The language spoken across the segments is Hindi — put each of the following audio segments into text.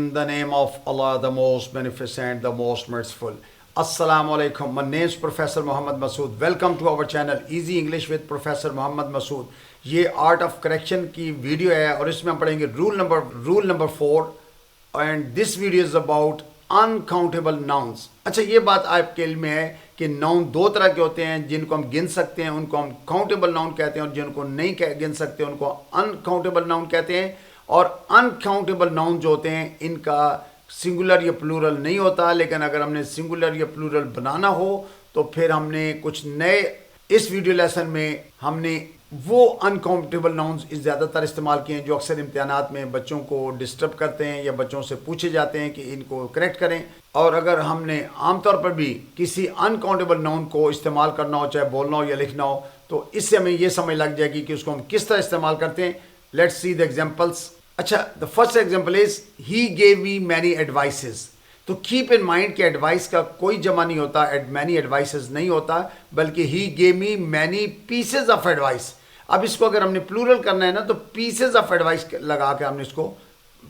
In the name of Allah, the most beneficent, the most merciful. Assalamu alaikum. My name is Professor Muhammad Masood. Welcome to our channel Easy English with Professor Muhammad Masood. ये आर्ट ऑफ करेक्शन की वीडियो है और इसमें हम पढ़ेंगे rule number 4 and this video is about uncountable nouns. अच्छा, ये बात आपके इल्म में है कि नाउन दो तरह के होते हैं, जिनको हम गिन सकते हैं उनको हम काउंटेबल नाउन कहते हैं और जिनको नहीं गिन सकते उनको अनकाउंटेबल नाउन कहते हैं. और अनकाउंटेबल नाउन जो होते हैं इनका सिंगुलर या प्लूरल नहीं होता, लेकिन अगर हमने सिंगुलर या प्लूरल बनाना हो तो फिर हमने कुछ नए इस वीडियो लेसन में हमने वो अनकाउंटेबल नाउन्स ज़्यादातर इस्तेमाल किए हैं जो अक्सर इम्तिहानात में बच्चों को डिस्टर्ब करते हैं या बच्चों से पूछे जाते हैं कि इनको करेक्ट करें. और अगर हमने आमतौर पर भी किसी अनकाउंटेबल नाउन को इस्तेमाल करना हो, चाहे बोलना हो या लिखना हो, तो इससे हमें ये समझ लग जाएगी कि उसको हम किस तरह इस्तेमाल करते हैं. Let's see the examples. अच्छा, the first example is he gave me many advices. तो कीप इन माइंड कि एडवाइस का कोई जमा नहीं होता, मैनी एडवाइसेस नहीं होता, बल्कि ही gave me many pieces of advice. अब इसको अगर हमने प्लूरल करना है ना तो पीसेज ऑफ एडवाइस लगा के हमने इसको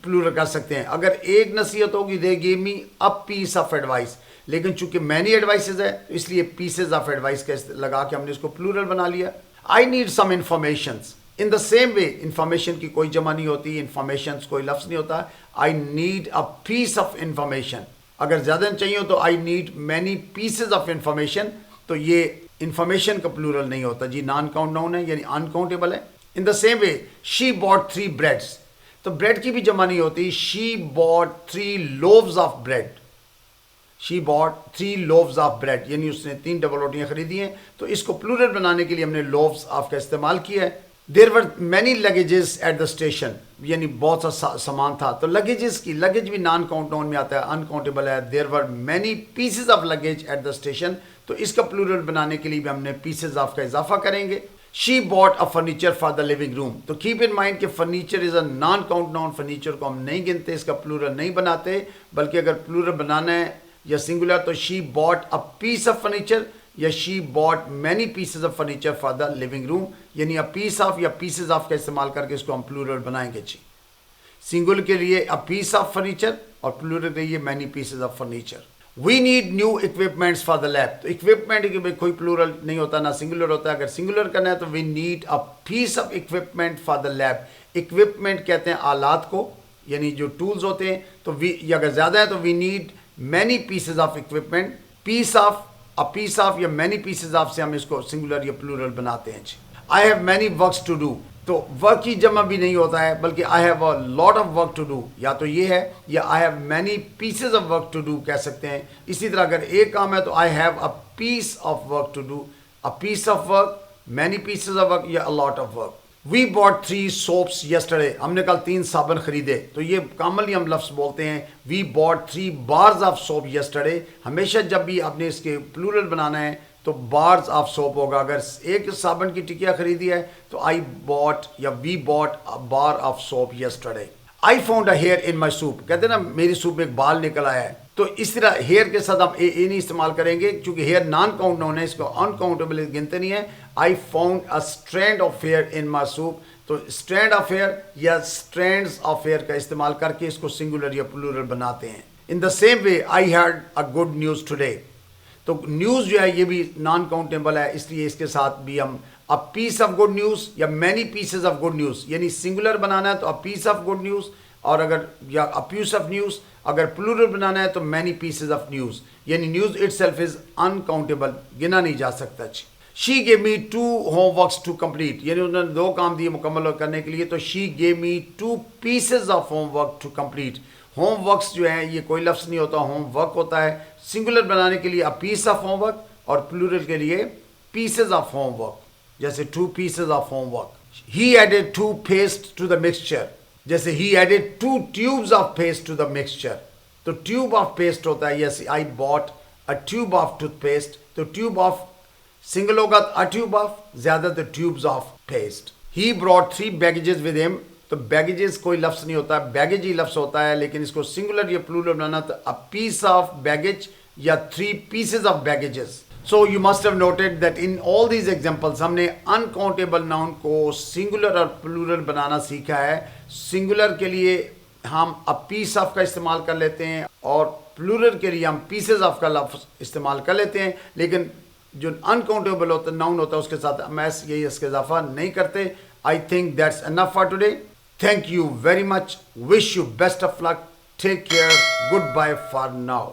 प्लूरल कर सकते हैं. अगर एक नसीहत होगी they gave me a piece of advice, लेकिन चूंकि मैनी एडवाइसेज है इसलिए पीसेज ऑफ एडवाइस का लगा के हमने इसको प्लूरल बना लिया. I need some information. In the same way information की कोई जमा नहीं होती, इंफॉर्मेशन कोई लफ्ज़ नहीं होता. I need a piece of information. अगर ज़्यादा चाहिए हो तो I need many pieces of information. तो ये इंफॉर्मेशन का प्लूरल नहीं होता जी, नॉन काउंट नाउन है यानी अनकाउंटेबल है. इन the same way she bought 3 breads. तो ब्रेड की भी जमा नहीं होती. She bought 3 loaves of bread. She bought 3 loaves of bread यानी उसने 3 डबल रोटियाँ खरीदी हैं. तो इसको प्लूरल बनाने के लिए हमने लोव्स ऑफ का इस्तेमाल किया है. There were many luggages at the station, यानी बहुत सा सामान था. तो लगेजेस की लगेज भी नॉन काउंट नाउन में आता है, अनकाउंटेबल है. There were many pieces of luggage at the station. तो इसका प्लूरल बनाने के लिए भी हमने पीसेज ऑफ का इजाफा करेंगे. She bought a furniture for the living room. तो कीप इन माइंड कि furniture is a non count noun. Furniture को हम नहीं गिनते, इसका प्लूरल नहीं बनाते, बल्कि अगर प्लूरल बनाना है या सिंगुलर तो she bought a piece of furniture या she bought many pieces of furniture for the living room, यानी अ पीस ऑफ या पीसेज ऑफ का इस्तेमाल करके इसको हम प्लूरल बनाएंगे जी. सिंगुलर के लिए अ पीस ऑफ फर्नीचर और प्लूरल के लिए many pieces of furniture. We need new equipments for the lab. तो इक्विपमेंट की कोई प्लूरल नहीं होता, ना सिंगुलर होता है. अगर सिंगुलर करना है तो we need a piece of equipment for the lab. Equipment कहते हैं आलात को, यानी जो टूल्स होते हैं. तो वी अगर ज़्यादा है तो we need many pieces of equipment. Piece of, a piece of या मैनी पीसेज ऑफ से हम इसको सिंगुलर या प्लूरल बनाते हैं. I have many works to do. तो वर्क की जमा भी नहीं होता है, बल्कि I have a lot of work to do. या तो ये है या I have many pieces of work to do कह सकते हैं. इसी तरह अगर एक काम है तो I have a piece of work to do, a piece of work, many pieces of work या a lot of work. We bought 3 soaps yesterday. हमने कल 3 साबुन खरीदे. तो ये कॉमनली हम लफ्ज़ बोलते हैं we bought 3 bars of soap yesterday. हमेशा जब भी आपने इसके प्लूरल बनाना है तो बार्स ऑफ सोप होगा. अगर एक साबुन की टिकिया खरीदी है तो आई बॉट या we bought a bar of soap yesterday. I found a hair in my soup. कहते हैं ना मेरी सूप में एक बाल निकल आया है. तो इस तरह हेयर के साथ हम ए नहीं इस्तेमाल करेंगे क्योंकि हेयर नॉन काउंट नाउन है, इसको अनकाउंटेबल गिनते नहीं है. आई found a strand of hair in my soup. तो स्ट्रैंड ऑफ हेयर या स्ट्रैंड्स ऑफ हेयर का इस्तेमाल करके इसको सिंगुलर या प्लूरल बनाते हैं. इन the same way I had a good news today. तो न्यूज़ जो है ये भी नॉन काउंटेबल है, इसलिए इसके साथ भी हम a piece of good news या many pieces of good news, यानी सिंगुलर बनाना है तो a piece of good news, और अगर या अ पीस ऑफ न्यूज़ अगर प्लूरल बनाना है तो मैनी पीसेज ऑफ न्यूज़, यानी न्यूज़ इटसेल्फ इज अनकाउंटेबल, गिना नहीं जा सकता. She gave me 2 homeworks to complete, यानी उन्होंने 2 काम दिए मुकम्मल करने के लिए. तो she gave me 2 pieces of homework to complete. Homeworks जो है ये कोई लफ्ज़ नहीं होता, होमवर्क होता है. सिंगुलर बनाने के लिए अ पीस ऑफ होमवर्क और प्लूरल के लिए पीसेज ऑफ होमवर्क, जैसे 2 pieces of homework. He added 2 paste to the mixture. जैसे he added 2 tubes of paste to the mixture. तो ट्यूब ऑफ पेस्ट होता है, yes I bought a tube of toothpaste. तो ट्यूब ऑफ सिंगल होगा अ ट्यूब ऑफ, ज्यादा तो tubes of paste. He brought 3 baggages with him. तो बैगेजेस कोई लफ्ज़ नहीं होता, बैगेज ही लफ्ज़ होता है, लेकिन इसको सिंगुलर या प्लूरल बनाना तो अ पीस ऑफ बैगेज या 3 pieces of baggages. So you must have noted that in all these examples हमने अनकाउंटेबल नाउन को सिंगुलर और प्लूरल बनाना सीखा है. सिंगुलर के लिए हम अ पीस ऑफ का इस्तेमाल कर लेते हैं और प्लूरल के लिए हम पीसेज ऑफ का लफ्ज़ इस्तेमाल कर लेते हैं, लेकिन जो अनकाउंटेबल होता है नाउन होता है उसके साथ हम यही इसके इजाफा नहीं करते। I think that's enough for today. Thank you very much, wish you best of luck, take care, good bye for now.